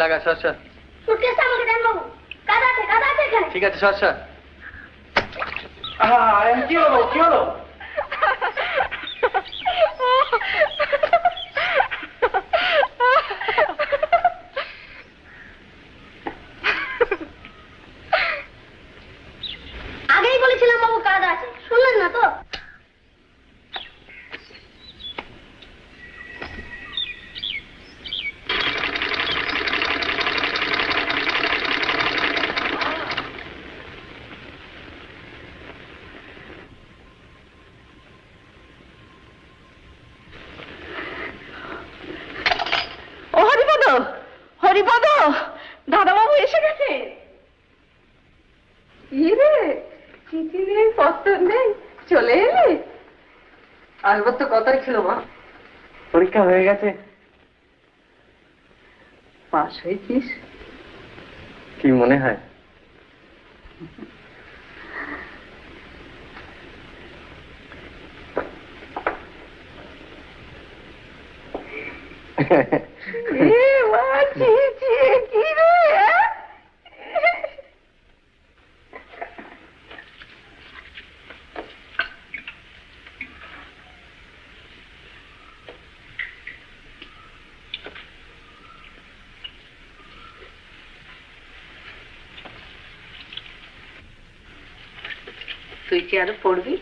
লাগা সর সুটকেসটা আমাকে দেন বাবু। কাদা আছে এখানে। ঠিক আছে সর কি হলো আগেই বলেছিলাম বাবু কাদা আছে, শুনলেন না তো? দাদাবাবু এসে গেছে। চিঠি নেই, পত্র নেই, চলে এলে? আসবার তো কথাই ছিল মা। পরীক্ষা হয়ে গেছে। পাস হয়েছিস? কি মনে হয়? তুই কি আরো পড়বি?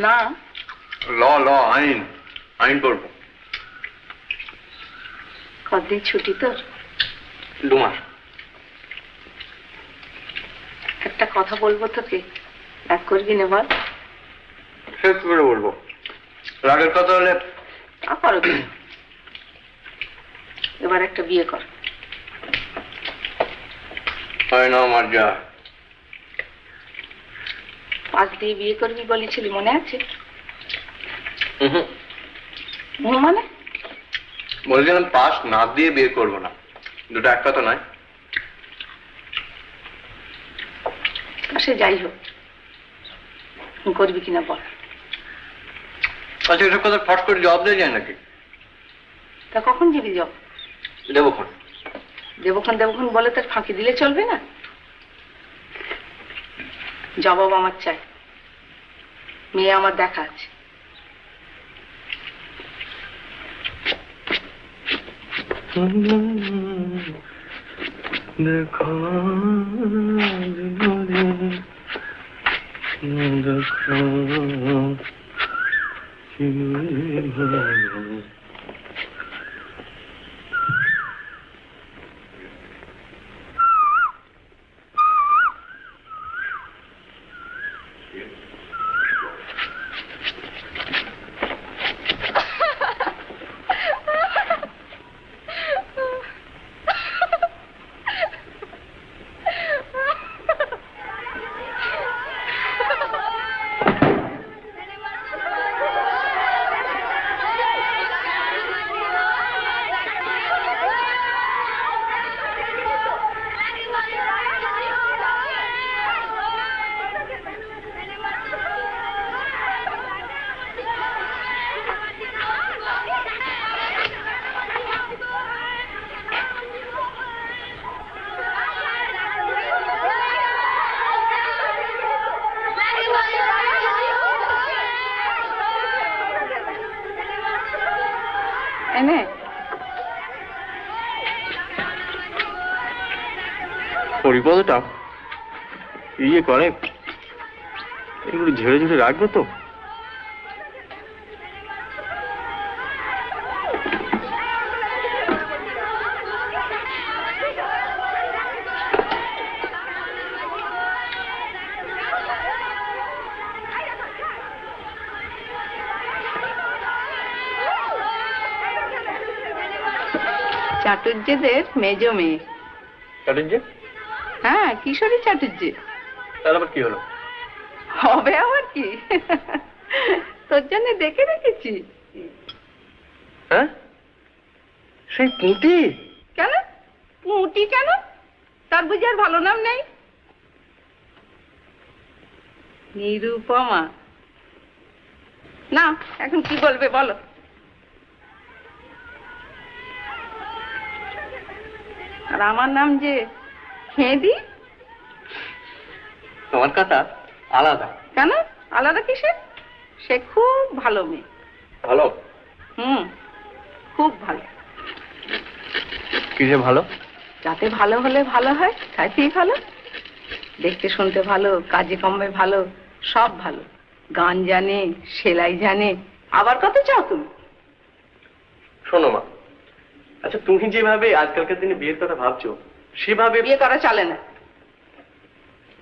না, ল আইন পড়বো। কতদিন ছুটি তোর? 2 মাস। একটা কথা বলবো তোকে, রাগ করবি না বল? শেষ করে বলবো, রাগের কথা হলে তা করবি। এবার একটা বিয়ে কর। হয় না আমার যা। পাশ দিয়ে বিয়ে করবি বলেছিলি, মনে আছে? মানে বলছিলাম পাস না দিয়ে বিয়ে করবো না, দুটো এক কথা নয়। সে যাই হোক, করবি কিনা বল। আচ্ছা, এসব কথা ফট করে জবাব দেওয়া যায় নাকি? তা কখন দিবি জব? দেবক্ষণ। দেবক্ষণ বলে তার ফাঁকি দিলে চলবে না। জবাব আমার চাই, মেয়ে আমার দেখা আছে। দেখো এনে হরিপদটা ইয়ে করে এগুলো ঝেড়ে ঝেড়ে রাখবে তো? চাটুর্যেদের মেজ মেয়ে। চাটুর্য? হ্যাঁ, কিশোরী চাটুর্য। তার আবার কি হলো? হবে আবার কি, তোর জন্য দেখে রেখেছি। হ্যাঁ, সেই পুঁটি? কেন পুঁটি? কেন, তার বুঝি আর ভালো নাম নেই? নিরুপমা। না, এখন কি বলবে বলো? আর আমার নাম যে খেদি। তোমার কথা আলাদা। কেন আলাদা কিসের? সে খুব ভালো মেয়ে। ভালো? খুব ভালো। কি যে ভালো? যাতে ভালো হলে ভালো হয়, তাইতেই ভালো। দেখতে শুনতে ভালো, কাজে কর্মে ভালো, সব ভালো। গান জানে, সেলাই জানে, আবার কত চাও তুমি? শোনো মা, আচ্ছা তুমি যেভাবে আজকালকার দিনে বিয়ের কথা ভাবছো সেভাবে বিয়ে করা চলে না।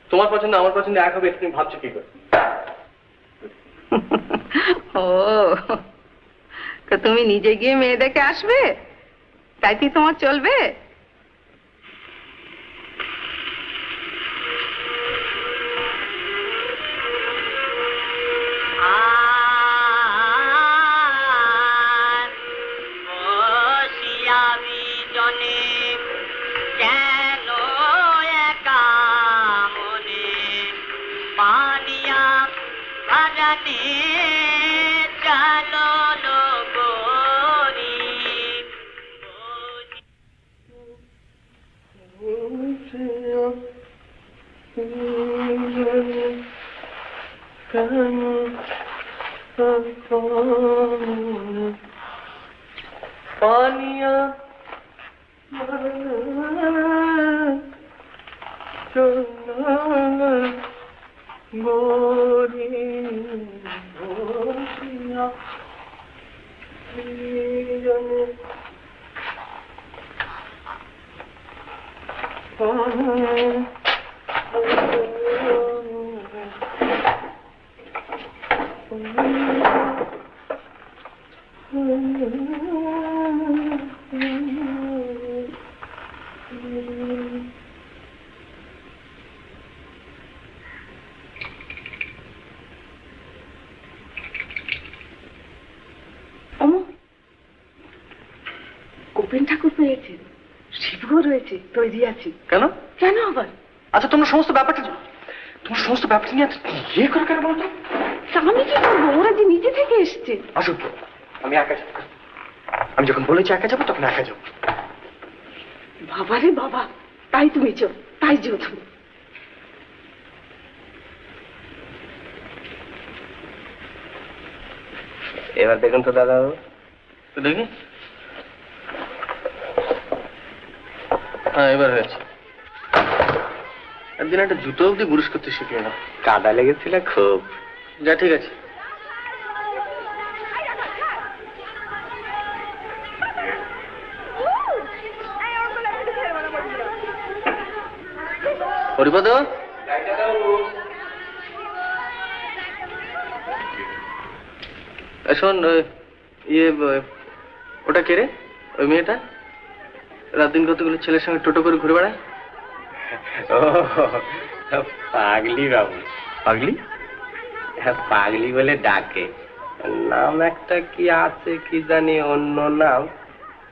তোমার পছন্দ আমার পছন্দ এক হবে, তুমি ভাবছো কি করে? ও, তো তুমি নিজে গিয়ে মেয়ে দেখে আসবে, তাইতেই তোমার চলবে? पानिया गोरी गोरिया গোপেন ঠাকুর পেয়েছে, শিবও রয়েছে, তৈরি আছি। কেন? কেন আবার? আচ্ছা তোমার সমস্ত ব্যাপারটা নিয়ে ইয়ে করে কেন বলতো? আমি কি করবো? ওরা যে নিজে থেকে এসছে। আসুন, আমি একা যাবো। আমি যখন বলেছি একা যাবো তখন একা যাবো। বাবা রে বাবা, তাই তুমি চো, তাই যেও তুমি। এবার দেখুন তো দাদা, তো দেখি। হ্যাঁ, এবার হয়েছে। একদিন একটা জুতো অব্দি বুরুশ করতে শিখে না, কাদা লেগেছিল খুব। যা, ঠিক আছে। হরিপদ, শোন, ইয়ে ওটা কে রে? ওই মেয়েটা রাত দিন কতগুলো ছেলের সঙ্গে টোটো করে ঘুরে বেড়ায়? ও পাগলি বাবু। পাগলি? হ্যাঁ, পাগলি বলে ডাকে। নাম একটা কি আছে কি জানি, অন্য নাম,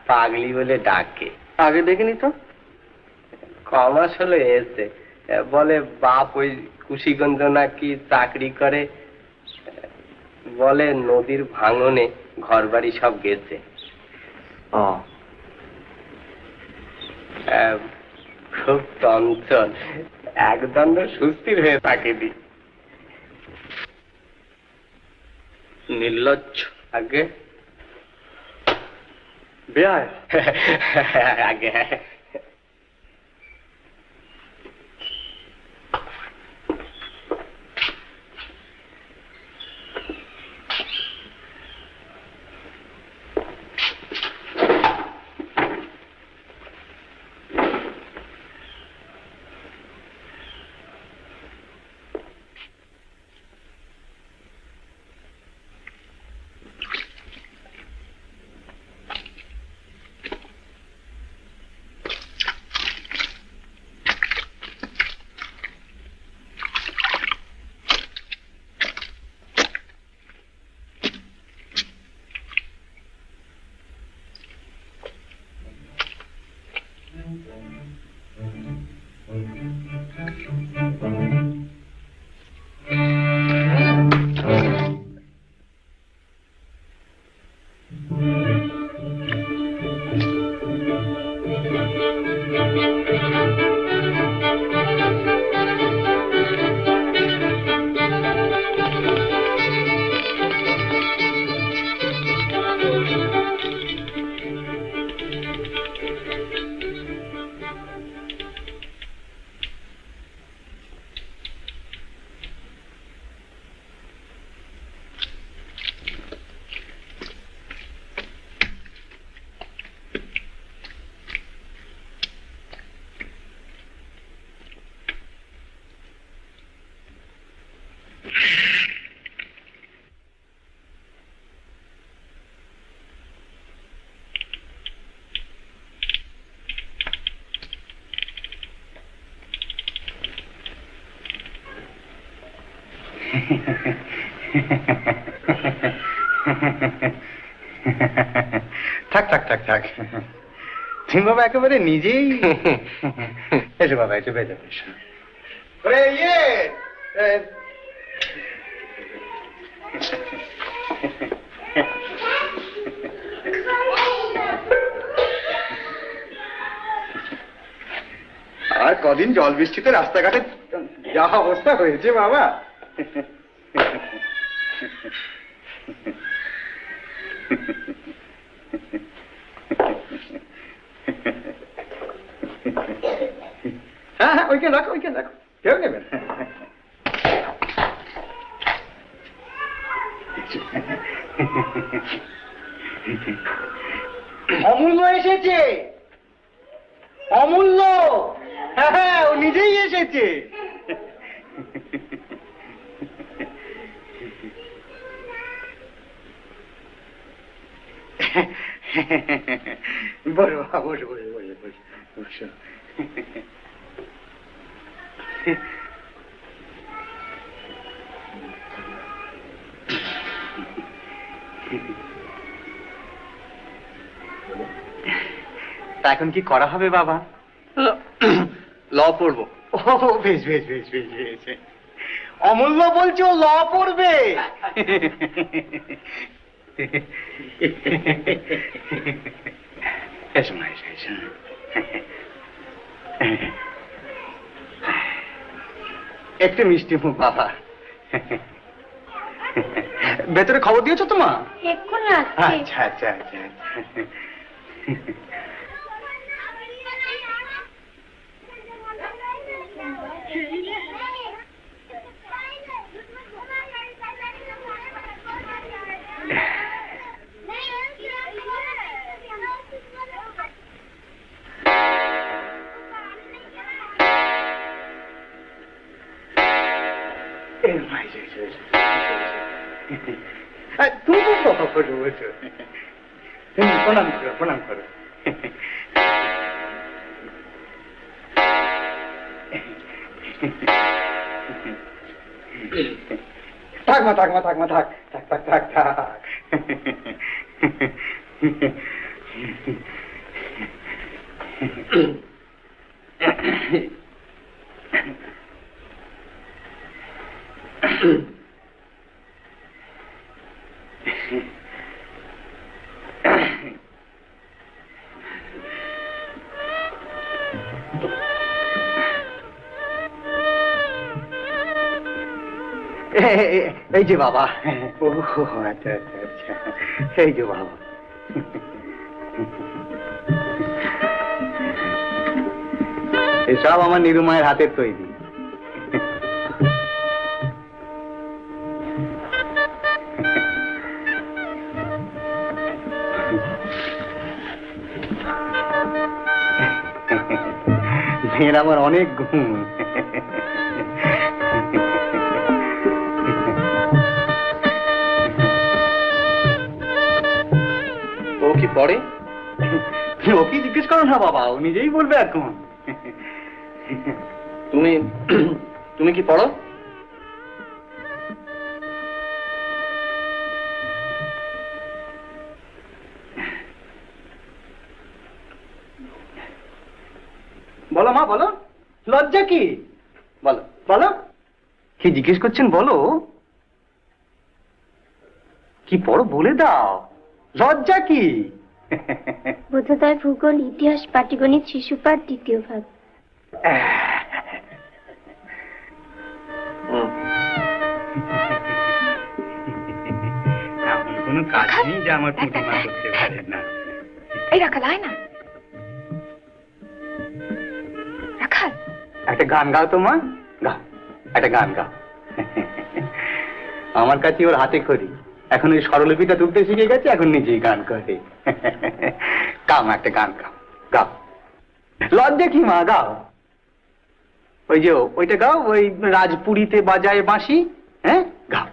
পাগলি বলে ডাকে। আগে দেখিনি তো। কমাস হলো এসে, বলে বাপ ওই কুশিগঞ্জ নাকি চাকরি করে, বলে নদীর ভাঙনে ঘর বাড়ি সব গেছে। খুব চঞ্চল, একদণ্ড সুস্থির হয়ে থাকেনি। নির্লজ্জ। আগে বেয়ায় আগে থাক থাক থাক থাক তুমি বাবা একেবারে নিজেই এসো বাবা এসো বেজে এসো আর কদিন জল বৃষ্টিতে রাস্তাঘাটে যা অবস্থা হয়েছে বাবা হ্যাঁ হ্যাঁ ওইখানে রাখো কেউ নেবেন অমূল্য এসেছে অমূল্য হ্যাঁ ও নিজেই এসেছে বসো বসো বসো বসো বসো তা এখন কি করা হবে বাবা ল পড়বো ও বেশ বেশ বেশ বেশ বেশ অমূল্য বলছে ও ল পড়বে এসো না এসো এসো একটু মিষ্টি মুখ বাবা ভেতরে খবর দিয়েছো তো মা এক্ষুনি আসছি আচ্ছা আচ্ছা আচ্ছা আচ্ছা তুমি তো কথা করো বলছো তুমি প্রণাম করো প্রণাম করো থাক মা থাক মা থাক মা থাক থাক থাক থাক থাক এই যে বাবা ও আচ্ছা আচ্ছা আচ্ছা এই যে বাবা এসব আমার নিরুমায়ের হাতের তৈরি। মেয়ের আমার অনেক গুণ। ও কি পড়ে? ওকে জিজ্ঞেস করো না বাবা, ও নিজেই বলবে এখন। তুমি তুমি কি পড়ো? বলো মা, বলো। লজ্জা কি? বলো বলো, কি জিজ্ঞেস করছেন বলো। কি পড়ো বলে দাও, লজ্জা কি? বোধোদয়, ভূগোল, ইতিহাস, পাটিগণিত, শিশুপাঠ, দ্বিতীয় ভাগ। এমন কোনো কাজ নেই যে আমার প্রতিমা করতে পারে না। এই রাখাল, আয় না রাখাল। একটা গান গাও তো মা, গাও একটা গান গাও। আমার কাছে ওর হাতে খড়ি, এখন ওই স্বরলিপিটা তুলতে শিখে গেছে, এখন নিজেই গান করে। গাও মা, একটা গান গাও, গাও। লজ্জা কি মা, গাও। ওই যে ওইটা গাও, ওই রাজপুরীতে বাজায় বাঁশি, হ্যাঁ গাও।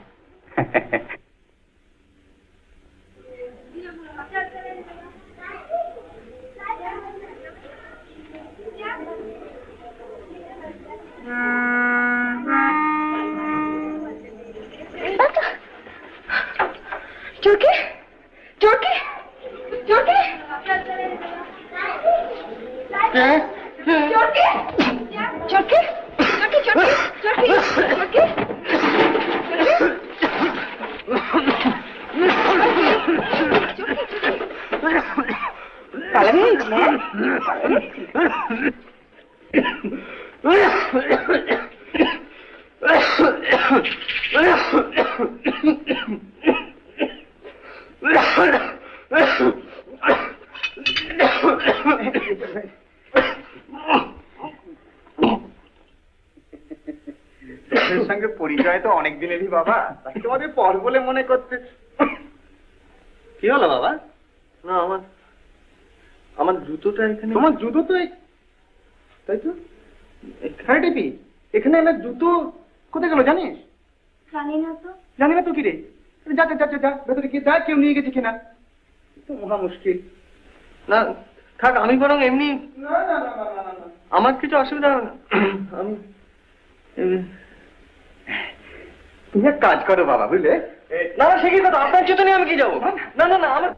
চোরকে চোরকে চোরকে চোরকে চোরকে চোরকে চোরকে চোরকে সঙ্গে পরিচয় তো অনেক দিনেরই বাবা, তাকে তোমাদের পর বলে মনে করতে। কি হলো বাবা? না, আমার আমার জুতোটা এখানে। তোমার জুতো তো তাই তো, হ্যাঁ টিপি, এখানে আমার জুতো কোথায় গেল জানিস? জানি না তো। জানি না তো কি রে? যা যা যা যা, ভেতরে গিয়ে দেখ কেউ নিয়ে গেছে কিনা। তো মহা মুশকিল। না থাক, আমি বরং এমনি, না না না না না না, আমার কিছু অসুবিধা হবে না। আমি তুমি এক কাজ করো বাবা, বুঝলে? না না, সে কি কথা, আপনার জুতো নিয়ে আমি কি যাবো? না না না, আমার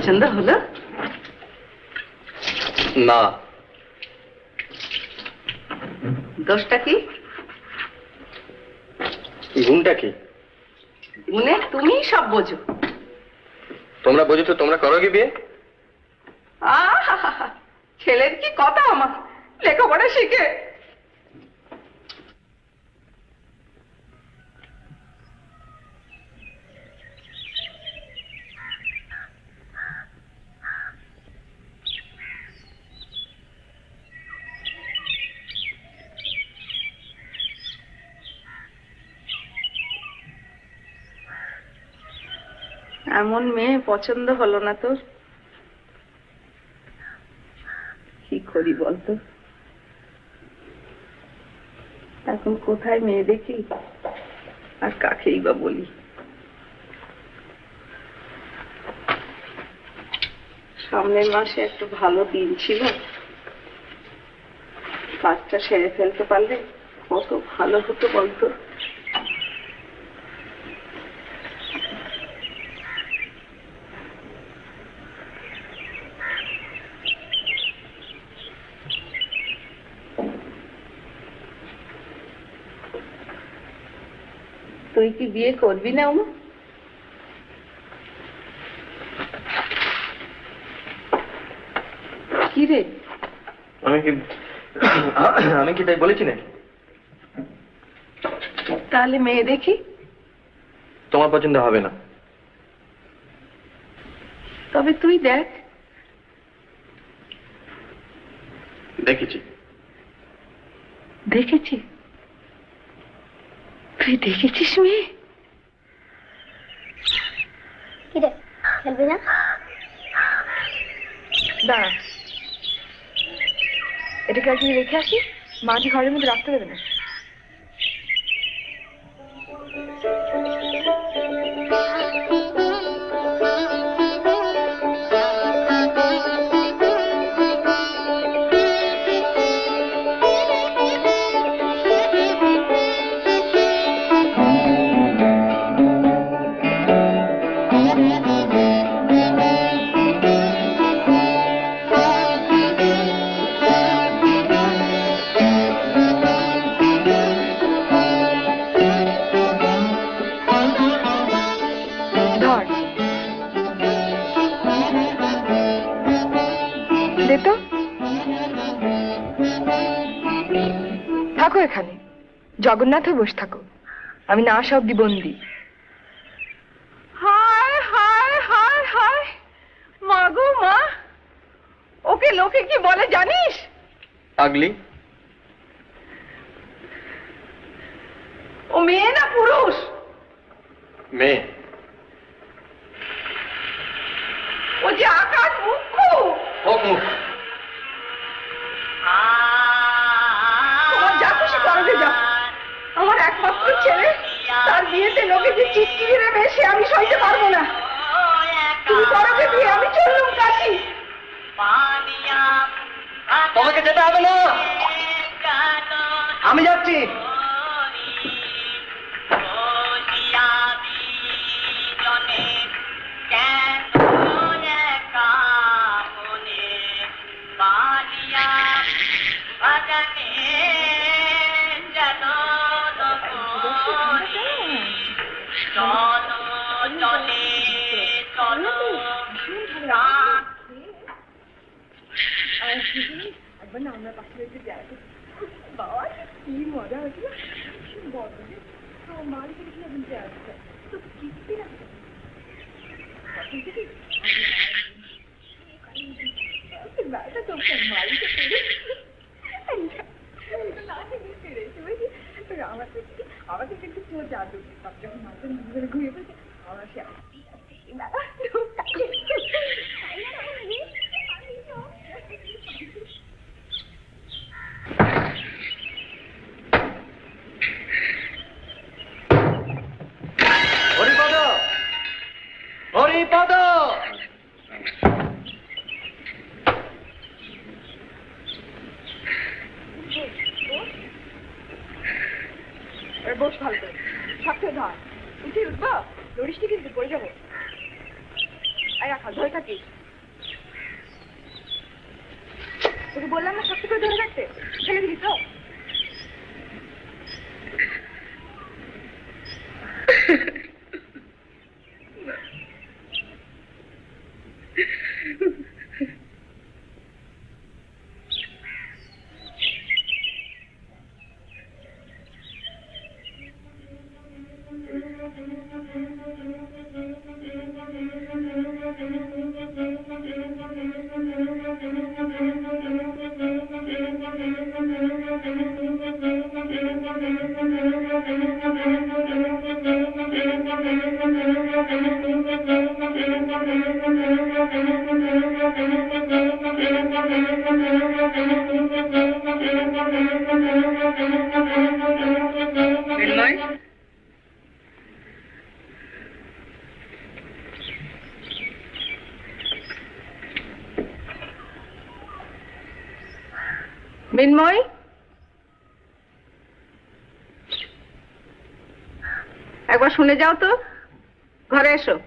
পছন্দ হলো? না। দোষটা কি? গুণটা কি? গুণে তুমি সব বোঝো। তোমরা বোঝো তো তোমরা করো কি বিয়ে? আহা, ছেলের কি কথা আমার, লেখাপড়া শিখে। এমন মেয়ে পছন্দ হলো না তোর? কি করি বলতো? এখন কোথায় মেয়ে দেখি আর কাকেই বা বলি? সামনের মাসে একটু ভালো দিন ছিল, কাজটা সেরে ফেলতে পারলে কত ভালো হতো বলতো। তুই কি বিয়ে করবি না? কি রে? আমি কি তাই বলেছি নাকি? তাহলে মেয়ে দেখি। তোমার পছন্দ হবে না। তবে তুই দেখ। দেখেছি। দেখেছি? তুই দেখেছিস মেয়ে? কি রে, খেলবি না? দাঁড়া, এটাকে আজকে রেখে আসি, মাটি ঘরের মধ্যে রাখতে দেবে না। থাকো এখানে, জগন্নাথে বসে থাকো, আমি না আসা অব্দি বন্দি। হায় হায় হায় হায়, মা গো মা, ওকে লোকে কি বলে জানিস? পাগলি। ও মেয়ে না পুরুষ? মেয়ে। ও যে আকাশ মুখ্য। হোক মুখ। তোমার যা খুশি করবে যাও, আমার একমাত্র ছেলে, তার বিয়েতে লোকে যে চিৎকিরি নেবে সে আমি সইতে পারবো না। তুমি করবে বিয়ে, আমি চললুম কাশি। তোমাকে যেতে হবে না, আমি যাচ্ছি। একবার না আমরা পাশে রয়েছে বেড়াতে, বাবা কি মজা হয়েছিল। মালি থেকে এখন আসছে তো কিস্তি না আমাকে কিন্তু চোর জাদু যখন মাঝে ঘুরে ঘুরে ফেলছে আমরা সে হরিপদ, হরিপদ। বস ভালো করে, সাথে ধর, উঠে উঠবো, লড়িসটি কিন্তু পড়ে যাবো। আর রাখা ধরে থাকিস। তোকে বললাম না শক্ত করে ধরে রাখতে, ফেলে দিলি তো? মিন্ময়, একবার শুনে যাও তো, ঘরে এসো।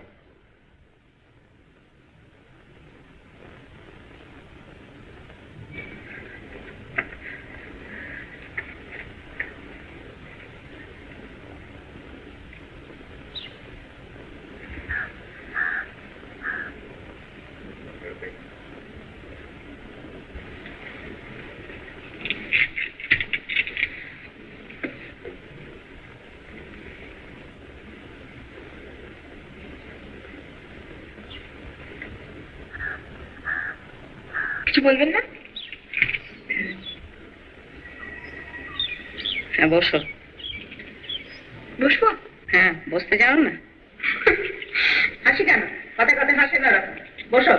কিছু বলবেন না? হ্যাঁ বসো। বসবো? হ্যাঁ, বসতে জানো না? হাসি কেন? কথা কথা হাসে না রকম। বসো।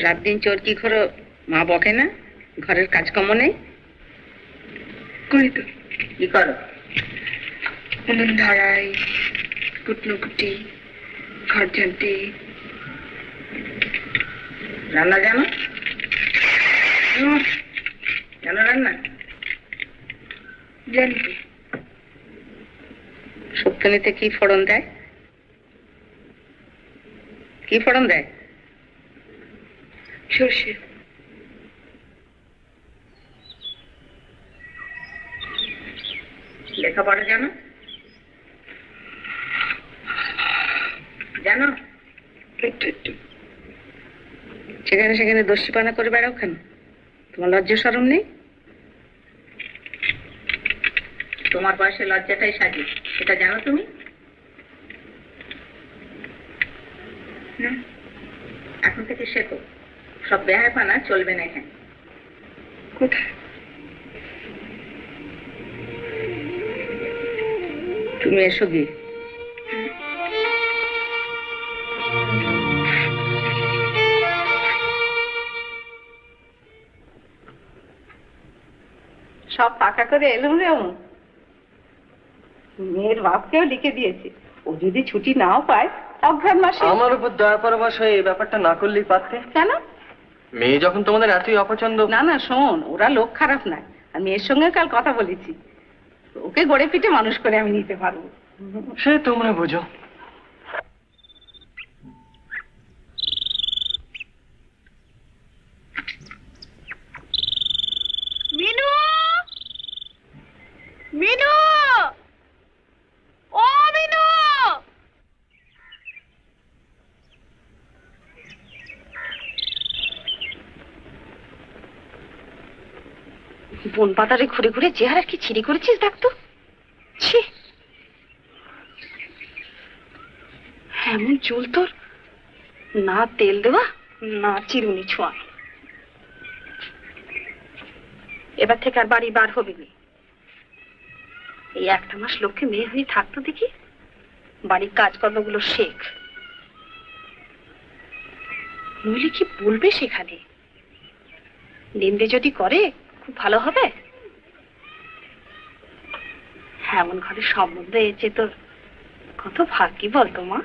রাত দিন চোরকি করো, মা বকে না? ঘরের কাজকর্ম নেই? করি তো। কি করো? উনুন ধরাই, কুটনো কুটি, ঘর ঝাঁটি। রান্না জানো? জানো রান্না? জানি তো। শুক্তনিতে কি ফোড়ন দেয়? কি ফোড়ন দেয়? সর্ষে। লেখাপড়া জানো? জানো? একটু একটু। সেখানে সেখানে দস্যিপানা করে বেড়াও কেন? তোমার লজ্জা শরম নেই? তোমার বয়সে লজ্জাটাই সাজি, এটা জানো তুমি? এখন থেকে শেখো, সব বেহায়পানা চলবে না এখানে। কোথায়? তুমি এসো গিয়ে। সব পাকা করে এলুম রে ও। মেয়ের বাপকেও লিখে দিয়েছে, ও যদি ছুটি নাও পায় অঘ্রাণ মাসে। আমার উপর দয়া পরবাস হয়ে এই ব্যাপারটা না করলেই পারতে। কেন? মেয়ে যখন তোমাদের এতই অপছন্দ। না না শোন, ওরা লোক খারাপ না, আমি এর সঙ্গে কাল কথা বলেছি, ওকে গড়ে পিঠে মানুষ করে আমি নিতে পারবো। সে তোমরা বুঝো। মিনু, মিনু, ও মিনু। বন পাতারে ঘুরে ঘুরে চেহারা কি ছিঁড়ি করেছিস দেখ তো। ছি, এমন চুল তোর, না তেল দেওয়া না চিরুনি ছোঁয়া। এবার থেকে আর বাড়ি বার হবি না। এই একটা মাস লক্ষ্যে মেয়ে হয়ে থাকতো দেখি, বাড়ির কাজকর্মগুলো শেখ, নইলে কি বলবে সেখানে। নিন্দে যদি করে খুব ভালো হবে। এমন ঘরে সম্বন্ধ এসেছে তোর, কত ভাগ্যি বলতো মা।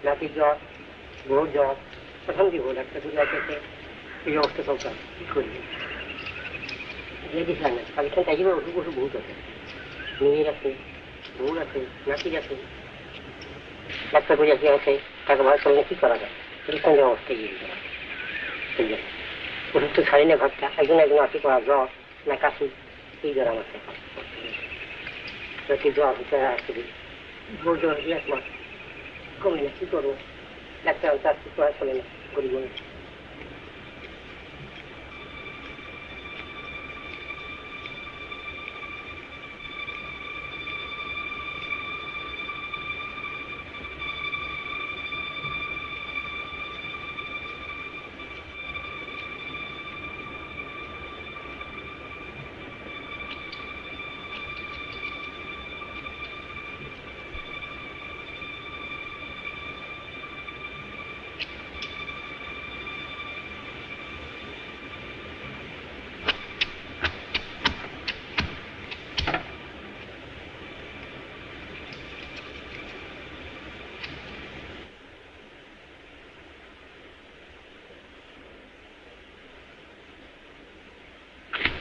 নাতির জ্বর, বউর জ্বর, প্রথম জীবন একটা দূরে আছে, এই অবস্থা চলতাম কি করবি? দিয়েছিলাম না, কালেকশন চাইছিল ওষুধ ওষুধ বহুত আছে, মেয়ের আছে, বউর আছে, নাতির আছে, ডাক্তার করে আছে, টাকা ভাড়া সঙ্গে কি করা যায়? এর সঙ্গে অবস্থা গিয়ে গেল। ঠিক আছে, ওষুধ তো ছাড়ি না ঘরটা, একজন আসি করা জ্বর না কাশি, এই জ্বর আমার নাতির জ্বর ভিতরে আসছে, বউ জ্বর এক মাস কমে না, কি করবো? ডাক্তার আসতে করা চলে না, গরিব মানুষ।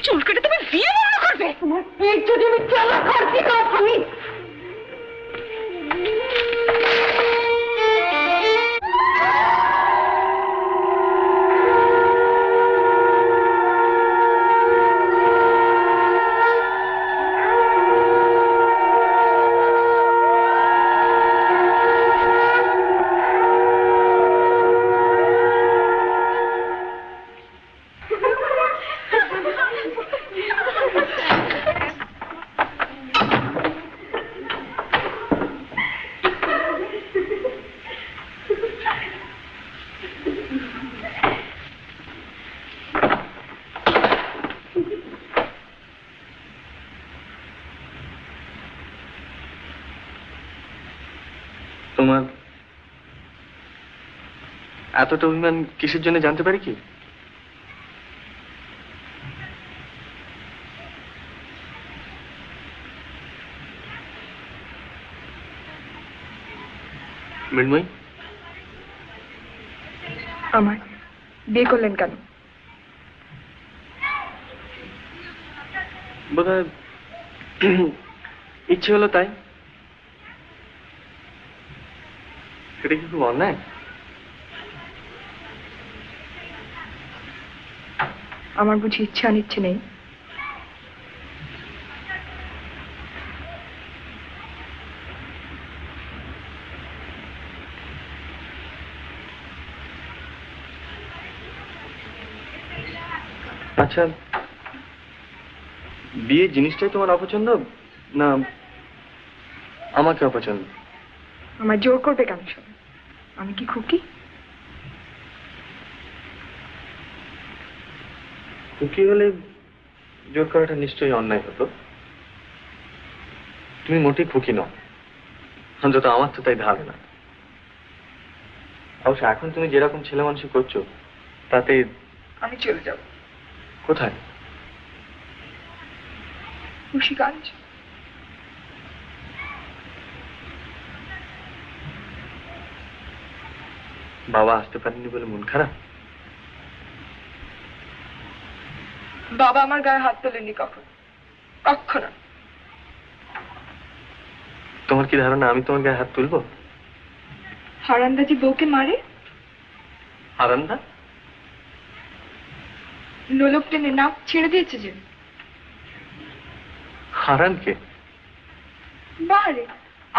চুল কেটে তুমি বিয়ে বন্ধ করবে? তোমার পেট যদি আমি চালা করতে কাজ আমি তোমার এতটা অভিমান কিসের জন্য জানতে পারি কি? মৃন্ময়ী, আমার বিয়ে করলেন কেন? বোধহয় ইচ্ছে হলো তাই। সেটা কি খুব অন্যায়? আমার বুঝি ইচ্ছে অনিচ্ছে নেই? আচ্ছা, বিয়ে জিনিসটাই তোমার অপছন্দ না আমাকে অপছন্দ? আমার জোর করবে কেন সব? আমি কি খুকি? খুকি হলে জোর করাটা নিশ্চয়ই অন্যায় হতো। তুমি মোটেই খুকি নও, অন্তত আমার তো তাই ধারণা। অবশ্য এখন তুমি যেরকম ছেলে মানুষ করছো তাতে আমি চলে যাব। কোথায়? মুন্সিগঞ্জ। বাবা আসতে পারেনি বলে মন খারাপ? বাবা আমার গায়ে হাত তোলেননি কখন, কখনো। তোমার কি ধারণা আমি তোমার গায়ে হাত তুলবো? হারান্দাজি বউকে মারে, হারান্দা লোলক টেনে নাক ছেড়ে দিয়েছে যে। হারানকে? বারে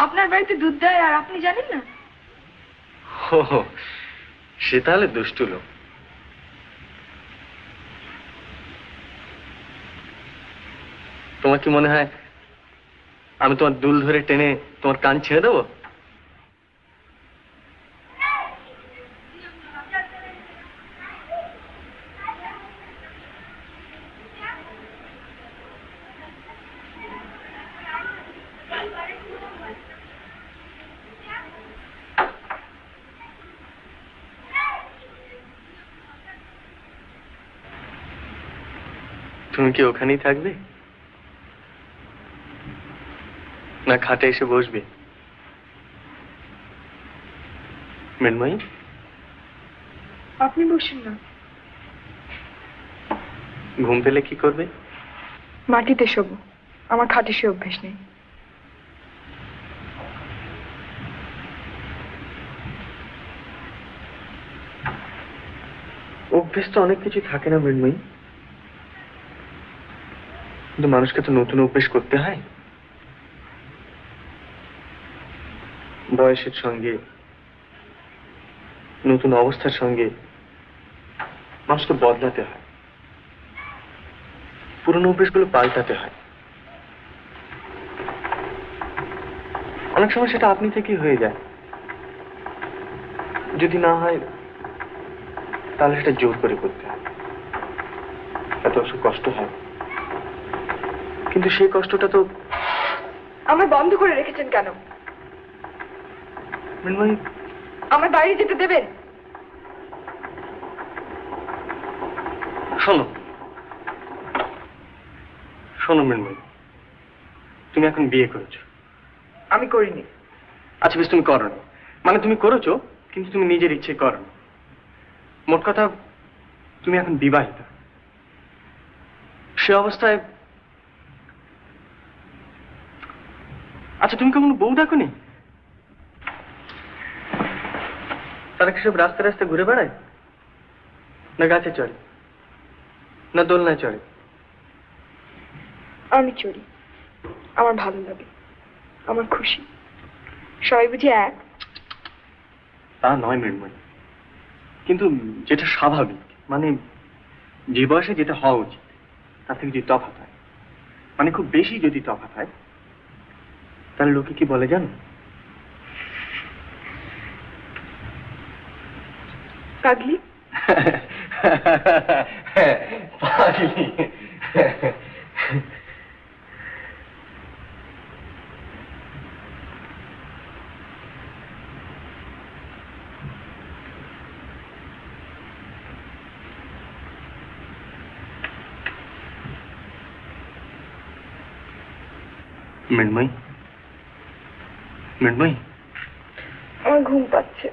আপনার বাড়িতে দুধ দেয় আর আপনি জানেন না? ও, সে তাহলে দুষ্টু লোক। তোমার কি মনে হয় আমি তোমার দুল ধরে টেনে তোমার কান ছেড়ে দেবো? তুমি কি ওখানেই থাকবে না খাটে এসে বসবে? মৃন্ময়ী, আপনি বসুন না। ঘুম পেলে কি করবে? মাটিতে শোবো, আমার খাটে সে অভ্যেস নেই। অভ্যেস তো অনেক কিছু থাকে না মৃন্ময়ী, কিন্তু মানুষকে তো নতুন অভ্যেস করতে হয়। বয়সের সঙ্গে, নতুন অবস্থার সঙ্গে মানুষকে বদলাতে হয়, পুরনো অভ্যেসগুলো পাল্টাতে হয়। অনেক সময় সেটা আপনি থেকেই হয়ে যায়, যদি না হয় তাহলে সেটা জোর করে করতে হয়, এত অবশ্য কষ্ট হয়, কিন্তু সেই কষ্টটা তো। আমার বন্ধ করে রেখেছেন কেন? মৃন্ময়ী, আমার বাইরে যেতে দেবেন? শোনো শোনো মৃন্ময়ী, তুমি এখন বিয়ে করেছো। আমি করিনি। আচ্ছা বেশ, তুমি করো, মানে তুমি করেছো কিন্তু তুমি নিজের ইচ্ছে করো। মোট কথা, তুমি এখন বিবাহিত। সে অবস্থায় আচ্ছা, তুমি কখনো বউ দেখোনি? তারা কি সব রাস্তায় রাস্তায় ঘুরে বেড়ায়, না গাছে চড়ে, না দোলনায় চড়ে? আমি চড়ি, আমার ভালো লাগে, আমার খুশি। সবাই বুঝি এক? তা নয় মৃন্ময়ী, কিন্তু যেটা স্বাভাবিক, মানে যে বয়সে যেটা হওয়া উচিত তার থেকে যদি তফাৎ হয়, মানে খুব বেশি যদি তফাৎ হয়, তাহলে লোকে কি বলে জানো? পাগলি। পাগলি। মৃন্ময়ী, মৃন্ময়ী, আমার ঘুম পাচ্ছে।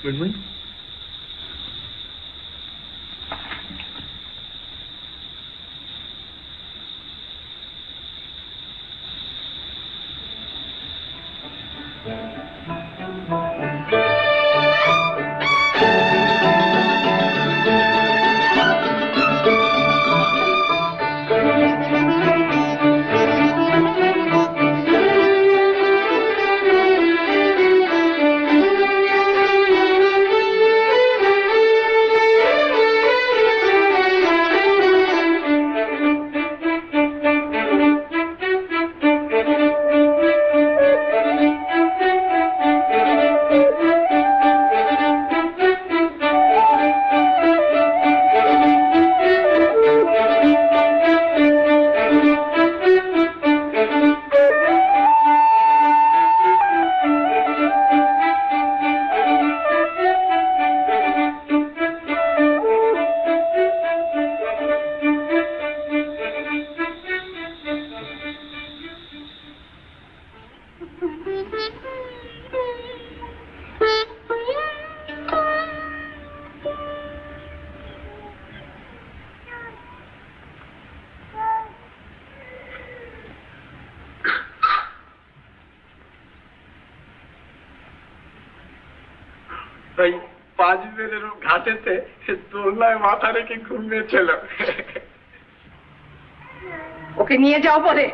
মৃন্ময়ী, ওই 5 বেলের ঘাটেতে দোলনায় মাথা রেখে ঘুমিয়েছিল। ওকে নিয়ে যাও বলে।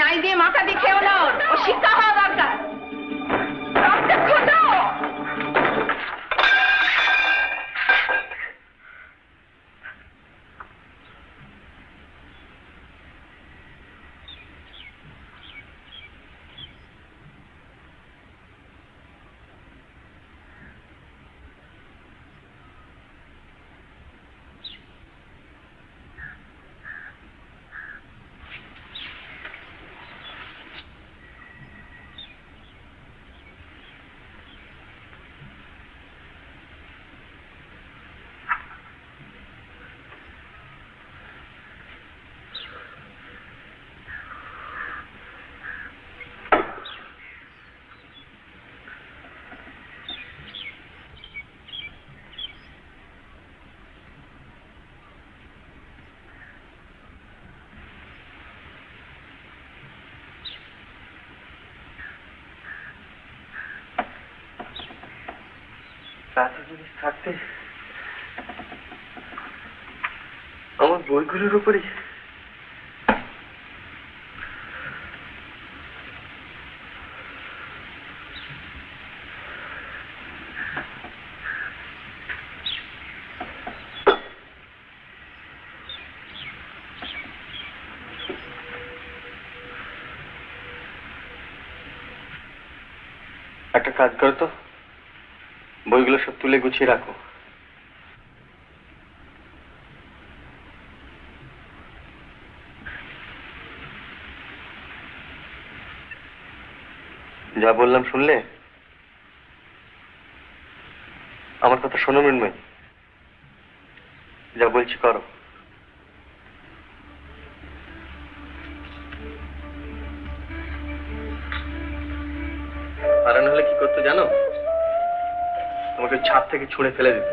নাই দিয়ে মাথা দিয়ে খেও না, ও শিক্ষা হওয়া দরকার। এত জিনিস থাকতে আমার বইগুলোর উপরে একটা কাজ করো তো, বইগুলো সব তুলে গুছিয়ে রাখো। যা বললাম শুনলে? আমার কথা শোনো মৃন্ময়, যা বলছি করো। হারানো হলে কি করতো জানো? তোমাকে ছাদ থেকে ছুঁড়ে ফেলে দিত।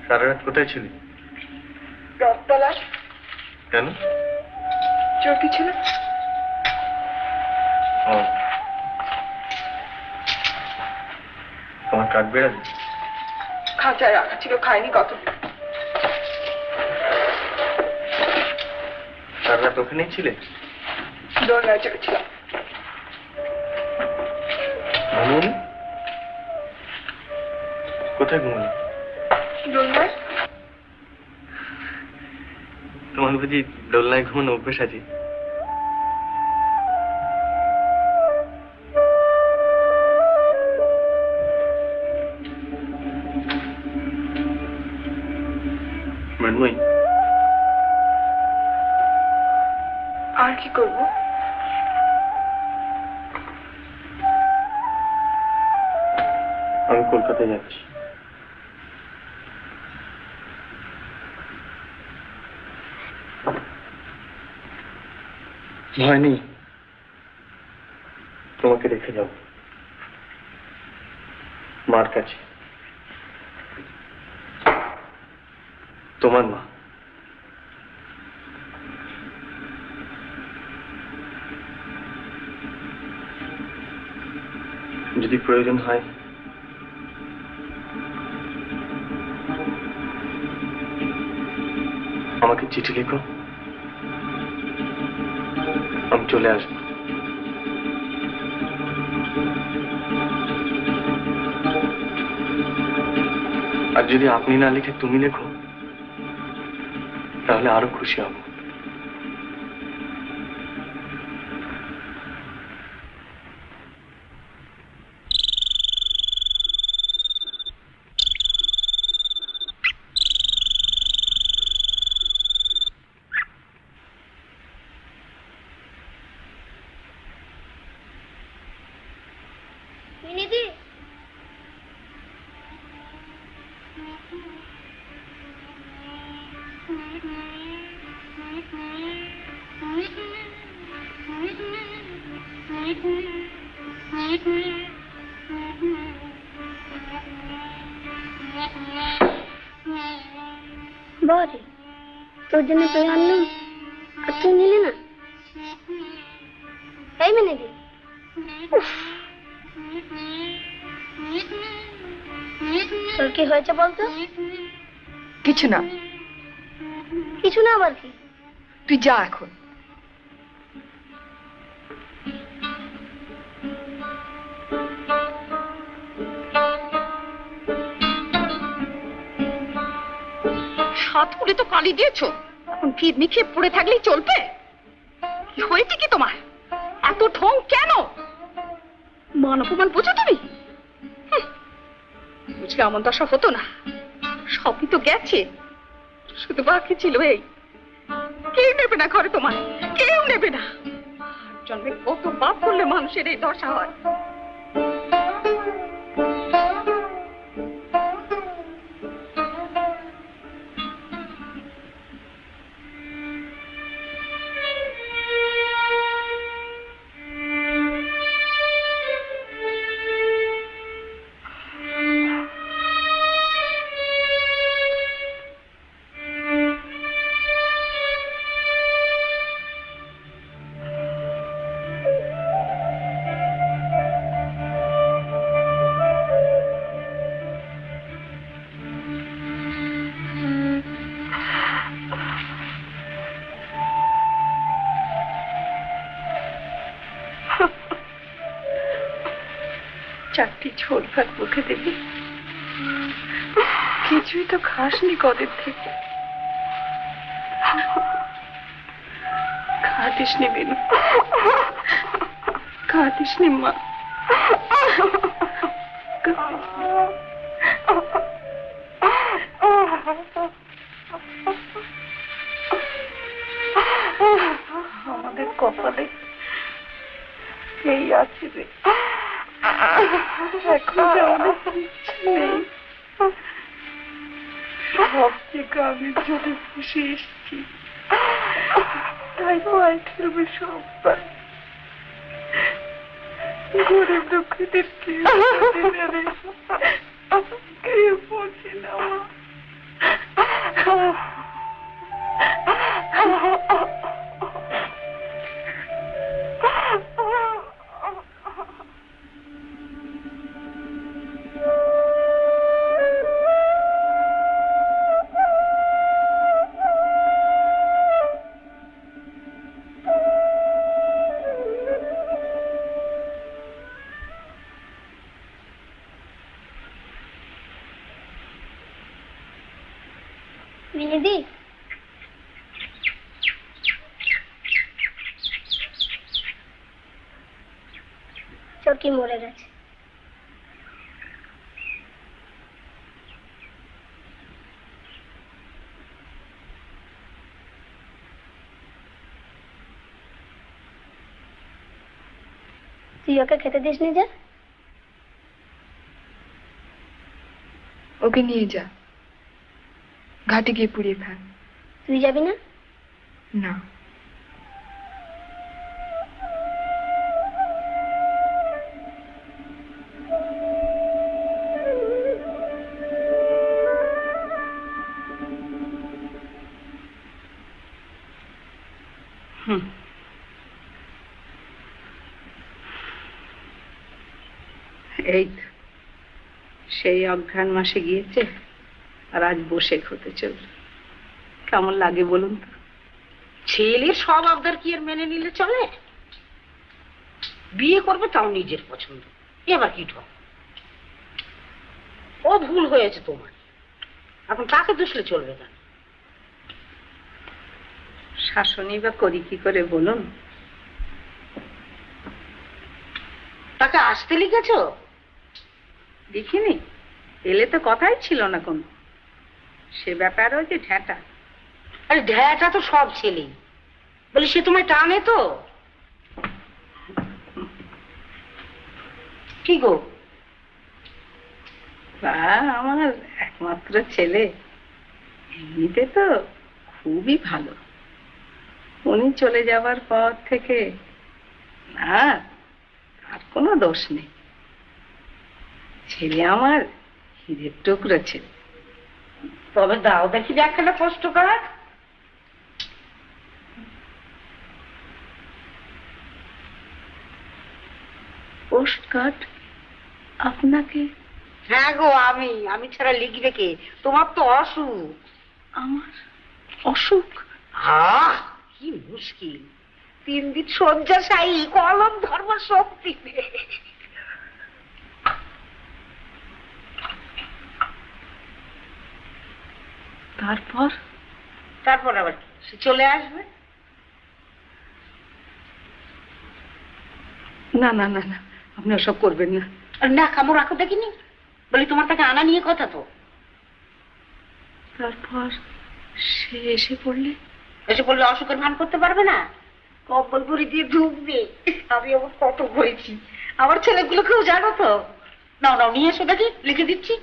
সারা রাত কোথায় ছিলি? রথতলা কেন? চটি ছিল। ও, তোমার কাঠ বেড়ালি? খাঁচায় রাখা ছিল, খাইনি কত। সারা রাত ওখানেই ছিলে? দোলনায় চড়েছিলাম। ঘুমোনি? কোথায় ঘুমোনি? দোলনায়। তোমার বুঝি দোলনায় ঘুমানো অভ্যেস আছে? মৃন্ময়ী, আর কি করবো? আমি কলকাতায় যাচ্ছি। ভয় নেই, তোমাকে রেখে যাব মার কাছে। তোমার মা। যদি প্রয়োজন হয় আমাকে চিঠি লিখো, আমি চলে আসবো। আর যদি আপনি না লিখে তুমি লেখো তাহলে আরো খুশি হব। মিনিদি, বারে তোর জন্য তুই আনলাম আর তুই নিলি না। এই মিনিদি, তোর কি হয়েছে বলতো? কিছু না। কিছু না আবার কি? তুই যা এখন। হাত পুড়ে তো কালি দিয়েছো, এখন ভিড় মিখিয়ে পড়ে থাকলেই চলবে? কি হয়েছে কি তোমার? এত ঢং কেন? মান অপমান বুঝো তুমি? বুঝলে এমন দশা হতো না। সবই তো গেছে, শুধু বাকি ছিল এই। কেউ নেবে না ঘরে তোমার, কেউ নেবে না। জন্মে কত পাপ করলে মানুষের এই দশা হয়। 4টি ঝোল ভাত মুখে দেবি। কিছুই তো খাসনি কদের থেকে। খাতিস নি বিনু, খাতিস নি মা। আমাদের কপালে এই আছে রে, এখন যে আমাদের কিচ্ছু নেই। সব যে গ্রামের জন্য খুশি এসছি, তাই পায়ে খেলবে সবাই। গরিব দুঃখীদের কেউ পৌঁছে না মা। মিনিদি, চরকি মরে গেছে। তুই ওকে খেতে দিস নি যে? ওকে নিয়ে যা, ঘাটে গিয়ে পুড়িয়ে ফেল। তুই যাবি না? না, এই তো সেই অঘ্রাণ মাসে গিয়েছে, আর আজ বসে হতে চলল। কেমন লাগে বলুন তো? ছেলের সব আবদার কি আর মেনে নিলে চলে? বিয়ে করবে তাও নিজের পছন্দ, এবার কি ঠক? ও ভুল হয়েছে তোমার, এখন তাকে দুষলে চলবে না। শাসনই বা করি কি করে বলুন? তাকে আসতে লিখেছ? দেখিনি, এলে তো কথাই ছিল না কোনো। সে ব্যাপার ওই যে ঢ্যাঁটা। আরে ঢ্যাটা তো সব ছেলেই, বলি সে তোমায় টানে তো। কি গো? তা আমার একমাত্র ছেলে, এমনিতে তো খুবই ভালো। উনি চলে যাবার পর থেকে না আর কোনো দোষ নেই। ছেলে আমার হীরের টুকরো ছেলে। তবে দাও দেখি একটা কষ্ট করার। পোস্ট কার্ড আপনাকে? হ্যাঁ গো, আমি ছাড়া লিখবে কে? তোমার তো অসুখ। আমার অসুখ? কি মুশকিল, 3 দিন শয্যাশায়ী, কলম ধর্ম শক্তি নেই। তারপর আবার কি, সে চলে আসবে। না না না না, আপনি ওসব করবেন না। আর না, কামড় রাখো দেখিনি, বলি তোমার তাকে আনা নিয়ে কথা তো। তারপর সে এসে পড়লে অসুখের ভান করতে পারবে না, কম্বল ভরি দিয়ে ঢুকবে। আমি আবার কত করেছি, আমার ছেলেগুলোকেও জানো তো। নাও নাও নিয়ে এসো দেখি, লিখে দিচ্ছি।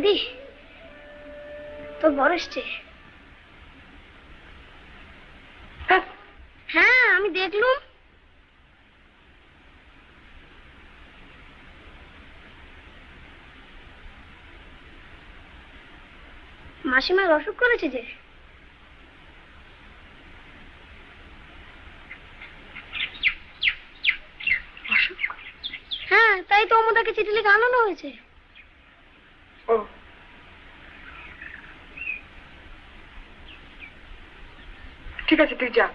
দিদি, তোর বর এসছে। হ্যাঁ, আমি দেখলুম। মাসিমার অসুখ করেছে যে। হ্যাঁ, তাই তো অমদাকে চিঠি লিখে আনানো হয়েছে। ও, ঠিক আছে, তুই যা।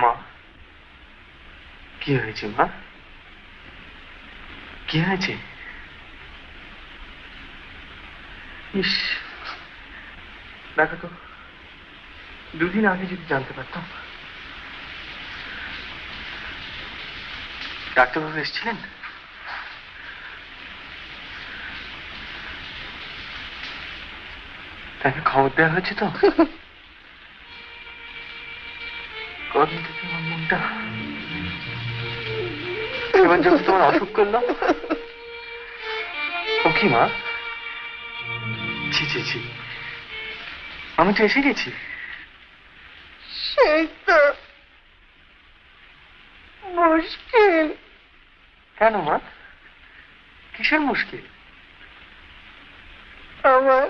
মা, কি হয়েছে মা? কি হয়েছে? ইস, দেখো তো, দুদিন আগে যদি জানতে পারতাম। ডাক্তারবাবু এসেছিলেন? তাকে খবর দেওয়া হয়েছে তো? কদিন থেকে আমার মনটা, এবার যখন তোমার অসুখ করলো। ও কি মা? ছি ছি ছি, আমি তো এসে গেছি। সেই তো মুশকিল। কেন মা, কিসের মুশকিল? আমার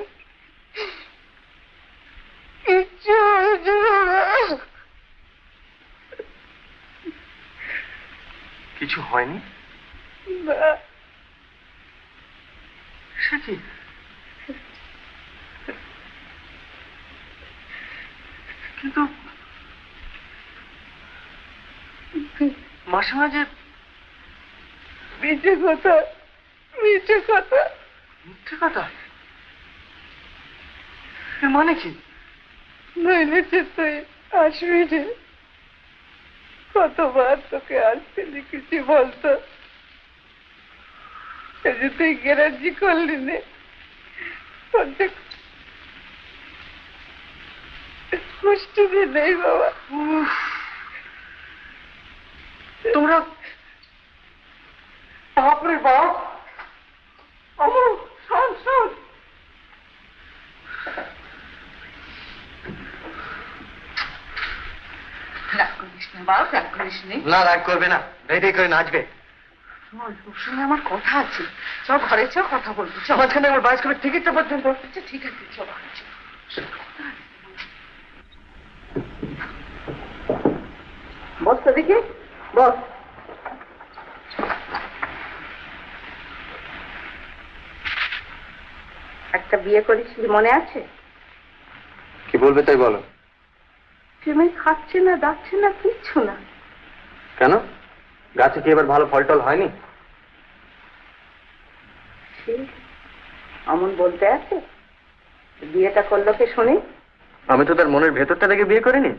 কিচ্ছু হয়েছিল না। কিছু হয়নি? না। সে কি? কিন্তু মাসিমা যে মিথ্যে কথা, মিথ্যে কথা। মিথ্যে কথা? এর মানে কি? নইলে যে তুই আসবি রে। কতবার তোকে আসতে লিখেছি বলতো, এই যে তুই গ্যারান্টি করলি নে। কষ্ট নেই বাবা। তোমরা, বাপরে বাপ, শোন শোন, রাগ করিস না বাবা, রাগ করিস নি। না রাগ করবে না, ধেই করে নাচবে। তোর সঙ্গে আমার কথা আছে, চ ঘরে চ, কথা বলবি। চ মাঝখানে আমার বায়োস্কোপের টিকিটটা পর্যন্ত। আচ্ছা ঠিক আছে, চ ঘরে চ। বস তো দেখি, বস। একটা বিয়ে করেছিস মনে আছে? কি বলবে তাই বলো। প্রেমে খাচ্ছে না, ডাকছে না, কিচ্ছু না। কেন, গাছে কি এবার ভালো ফল টল হয়নি? অমন বলতে আছে, বিয়েটা করলো কে শুনি? আমি তো তার মনের ভেতরটা দেখে বিয়ে করিনি।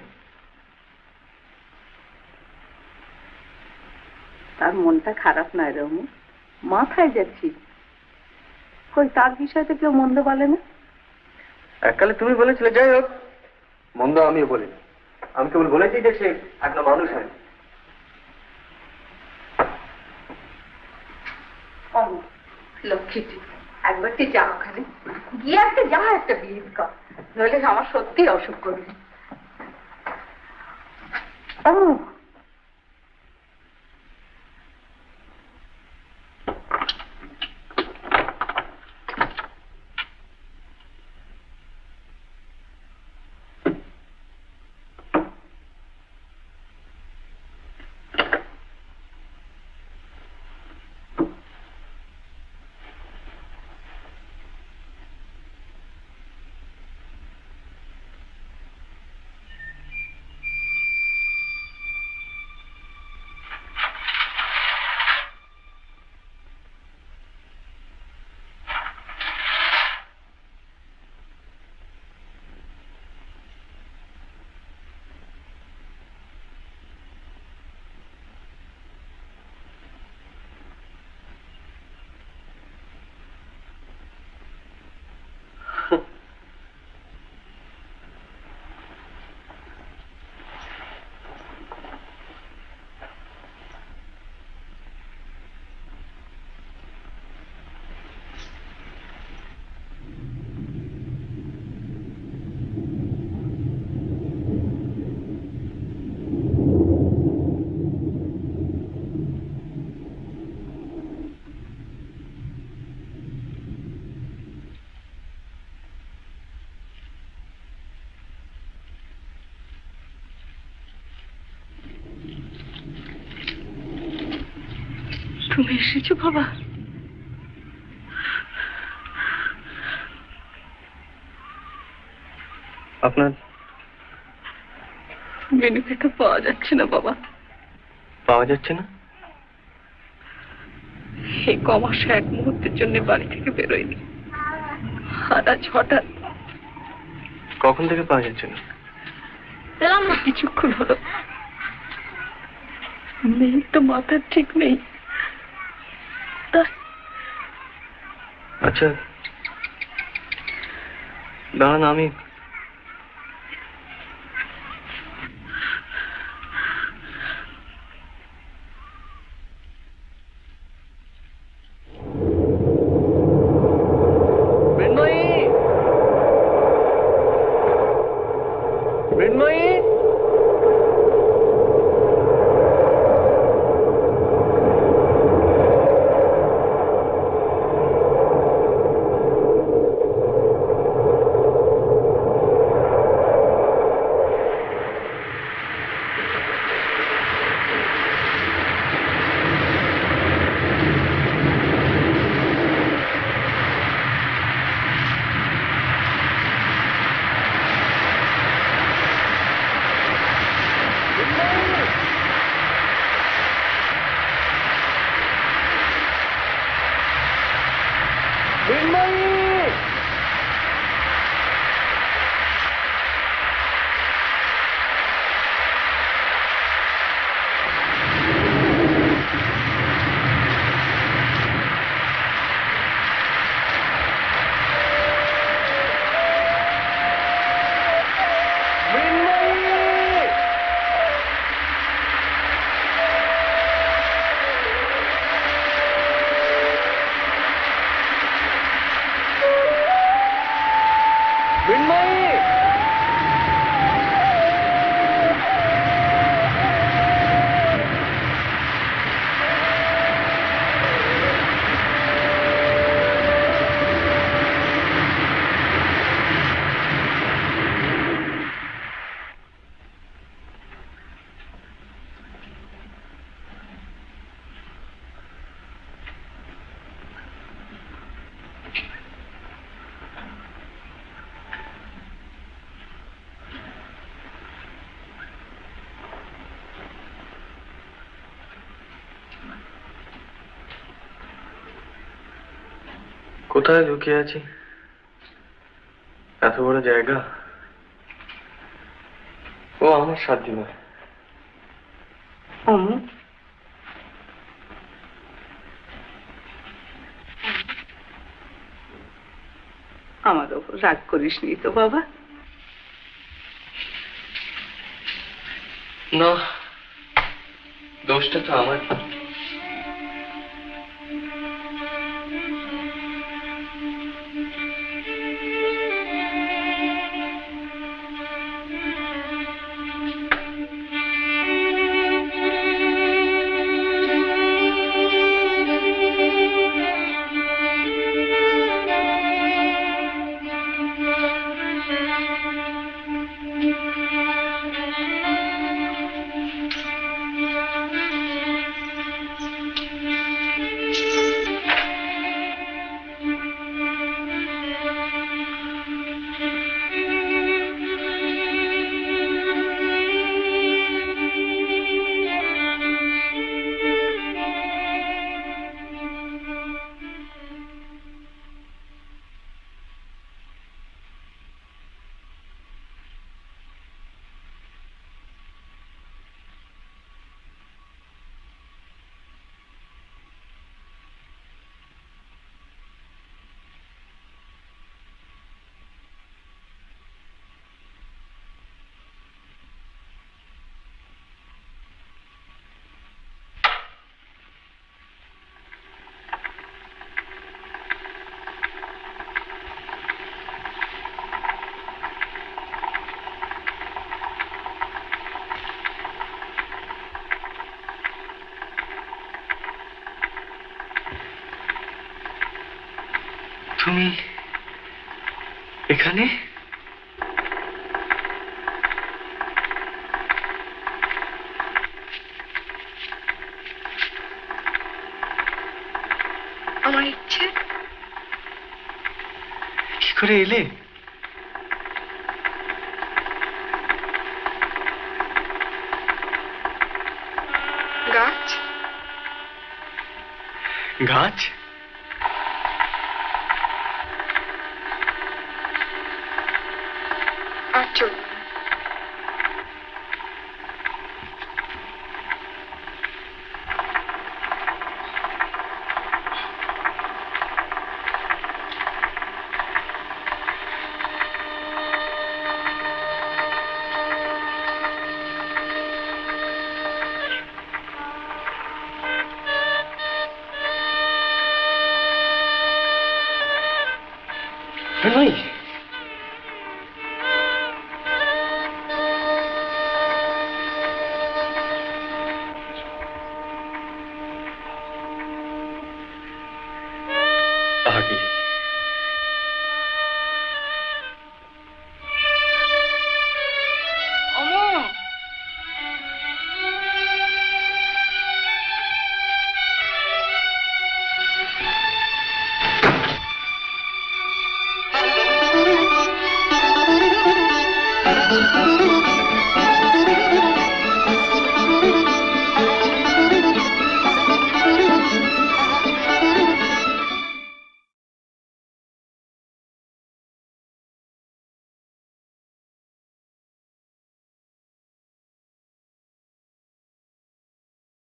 তার মনটা খারাপ নয় রমু, মাথায় যাচ্ছি। কই তার বিষয়টা কেউ মন্দ বলে না? এককালে তুমি বলেছিলে, যাই হোক, মন্দ আমিও বলিনি। আমি কেবল বলেছি যে সে একটা মানুষ হয়। লক্ষ্মীটি, একবার তুই যা ওখানে গিয়ে একটা যা একটা বিয়ে কর, নইলে আমার সত্যি অসুখ করবে। তুমি এসেছো বাবা? আপনার মেনুকে তো পাওয়া যাচ্ছে না বাবা। পাওয়া যাচ্ছে না? এই কমাসে এক মুহূর্তের জন্য বাড়ি থেকে বেরোয়নি, আর আজ হঠাৎ। কখন থেকে পাওয়া যাচ্ছে না? পেলাম না, কিছুক্ষণ হলো। মেয়ের তো মাথার ঠিক নেই। আচ্ছা দাঁড়ান, আমি কোথায় লুকিয়ে আছি? এত বড় জায়গা। ও আমার সাধ্য নয়। আমার ওপর রাগ করিসনি তো বাবা? না, দোষটা তো আমার। তুমি এখানে? করে এলে? গাছ গাছ? আর চল। মৃন্ময়ী,